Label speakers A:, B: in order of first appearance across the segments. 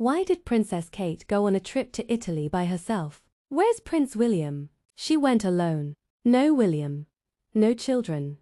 A: Why did Princess Kate go on a trip to Italy by herself? Where's Prince William? She went alone. No William. No children.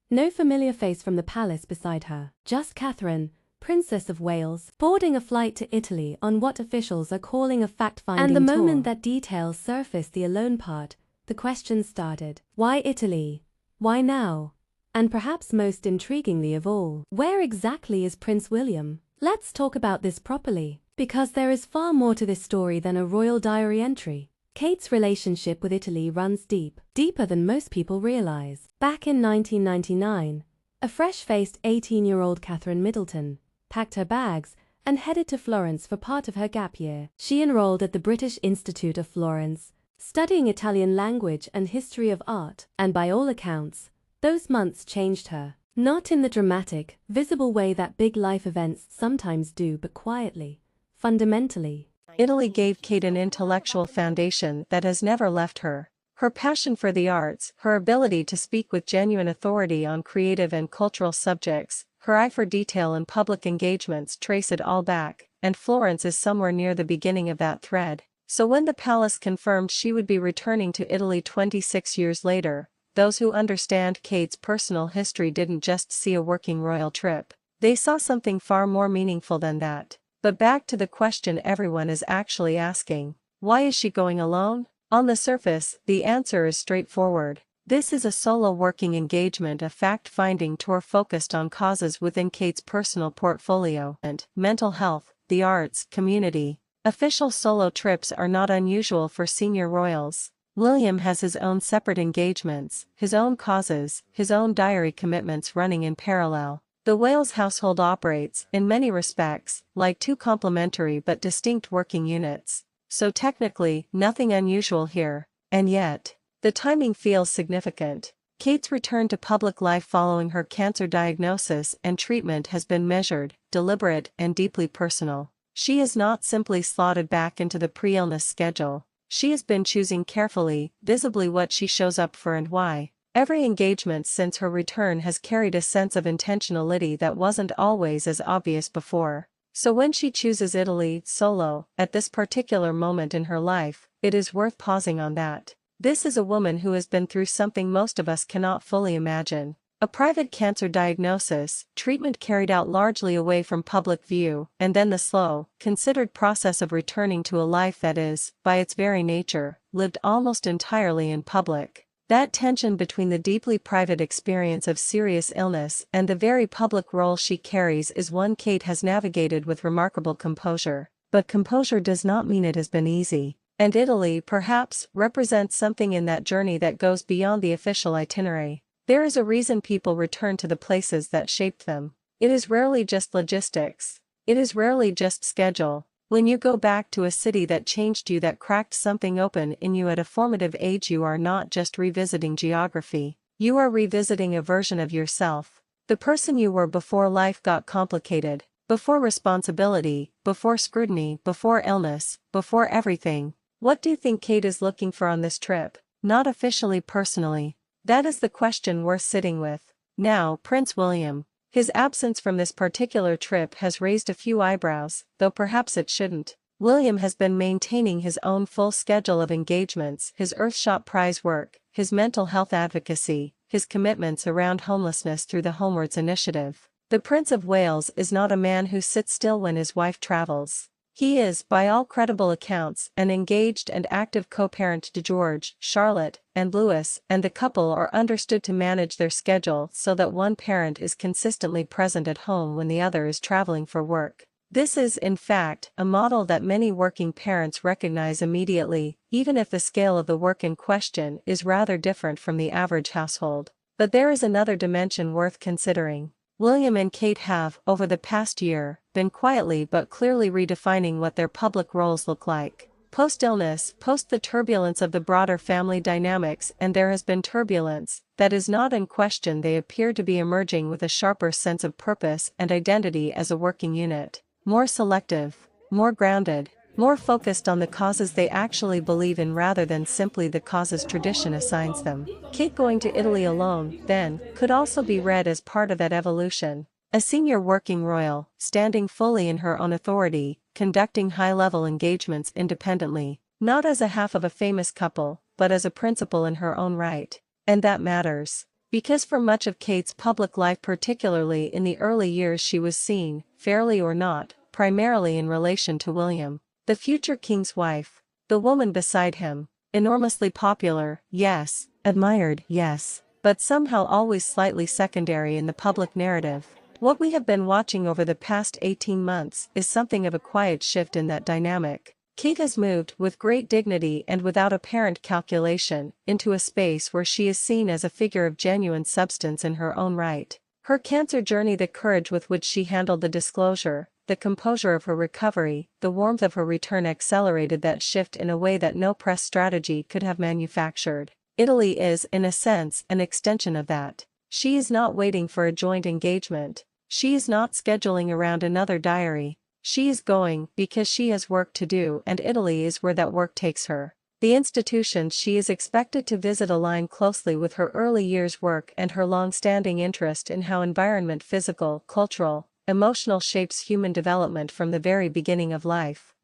A: No familiar face from the palace beside her. Just Catherine, Princess of Wales, boarding a flight to Italy on what officials are calling a fact-finding tour. And the moment that details surfaced the alone part, the questions started. Why Italy? Why now? And perhaps most intriguingly of all, where exactly is Prince William? Let's talk about this properly, because there is far more to this story than a royal diary entry. Kate's relationship with Italy runs deep, deeper than most people realize. Back in 1999, a fresh-faced 18-year-old Catherine Middleton packed her bags and headed to Florence for part of her gap year. She enrolled at the British Institute of Florence, studying Italian language and history of art, and by all accounts, those months changed her. Not in the dramatic, visible way that big life events sometimes do, but quietly, fundamentally.
B: Italy gave Kate an intellectual foundation that has never left her. Her passion for the arts, her ability to speak with genuine authority on creative and cultural subjects, her eye for detail in public engagements trace it all back, and Florence is somewhere near the beginning of that thread. So when the palace confirmed she would be returning to Italy 26 years later, those who understand Kate's personal history didn't just see a working royal trip. They saw something far more meaningful than that. But back to the question everyone is actually asking. Why is she going alone? On the surface, the answer is straightforward. This is a solo working engagement, a fact-finding tour focused on causes within Kate's personal portfolio and mental health, the arts, community. Official solo trips are not unusual for senior royals. William has his own separate engagements, his own causes, his own diary commitments running in parallel. The Wales household operates, in many respects, like two complementary but distinct working units. So technically, nothing unusual here. And yet, the timing feels significant. Kate's return to public life following her cancer diagnosis and treatment has been measured, deliberate, and deeply personal. She is not simply slotted back into the pre-illness schedule. She has been choosing carefully, visibly what she shows up for and why. Every engagement since her return has carried a sense of intentionality that wasn't always as obvious before. So when she chooses Italy, solo, at this particular moment in her life, it is worth pausing on that. This is a woman who has been through something most of us cannot fully imagine. A private cancer diagnosis, treatment carried out largely away from public view, and then the slow, considered process of returning to a life that is, by its very nature, lived almost entirely in public. That tension between the deeply private experience of serious illness and the very public role she carries is one Kate has navigated with remarkable composure. But composure does not mean it has been easy. And Italy, perhaps, represents something in that journey that goes beyond the official itinerary. There is a reason people return to the places that shaped them. It is rarely just logistics. It is rarely just schedule. When you go back to a city that changed you, that cracked something open in you at a formative age, you are not just revisiting geography. You are revisiting a version of yourself. The person you were before life got complicated, before responsibility, before scrutiny, before illness, before everything. What do you think Kate is looking for on this trip? Not officially, personally. That is the question worth sitting with. Now, Prince William. His absence from this particular trip has raised a few eyebrows, though perhaps it shouldn't. William has been maintaining his own full schedule of engagements, his Earthshot Prize work, his mental health advocacy, his commitments around homelessness through the Homewards Initiative. The Prince of Wales is not a man who sits still when his wife travels. He is, by all credible accounts, an engaged and active co-parent to George, Charlotte, and Louis, and the couple are understood to manage their schedule so that one parent is consistently present at home when the other is traveling for work. This is, in fact, a model that many working parents recognize immediately, even if the scale of the work in question is rather different from the average household. But there is another dimension worth considering. William and Kate have, over the past year, been quietly but clearly redefining what their public roles look like. Post-illness, post the turbulence of the broader family dynamics, and there has been turbulence, that is not in question, they appear to be emerging with a sharper sense of purpose and identity as a working unit. More selective, more grounded, more focused on the causes they actually believe in rather than simply the causes tradition assigns them. Kate going to Italy alone, then, could also be read as part of that evolution. A senior working royal, standing fully in her own authority, conducting high-level engagements independently, not as a half of a famous couple, but as a principal in her own right. And that matters. Because for much of Kate's public life, particularly in the early years, she was seen, fairly or not, primarily in relation to William, the future king's wife, the woman beside him, enormously popular, yes, admired, yes, but somehow always slightly secondary in the public narrative. What we have been watching over the past 18 months is something of a quiet shift in that dynamic. Kate has moved, with great dignity and without apparent calculation, into a space where she is seen as a figure of genuine substance in her own right. Her cancer journey, the courage with which she handled the disclosure, the composure of her recovery, the warmth of her return accelerated that shift in a way that no press strategy could have manufactured. Italy is, in a sense, an extension of that. She is not waiting for a joint engagement. She is not scheduling around another diary. She is going because she has work to do, and Italy is where that work takes her. The institutions she is expected to visit align closely with her early years' work and her long-standing interest in how environment, physical, cultural, emotional, shapes human development from the very beginning of life.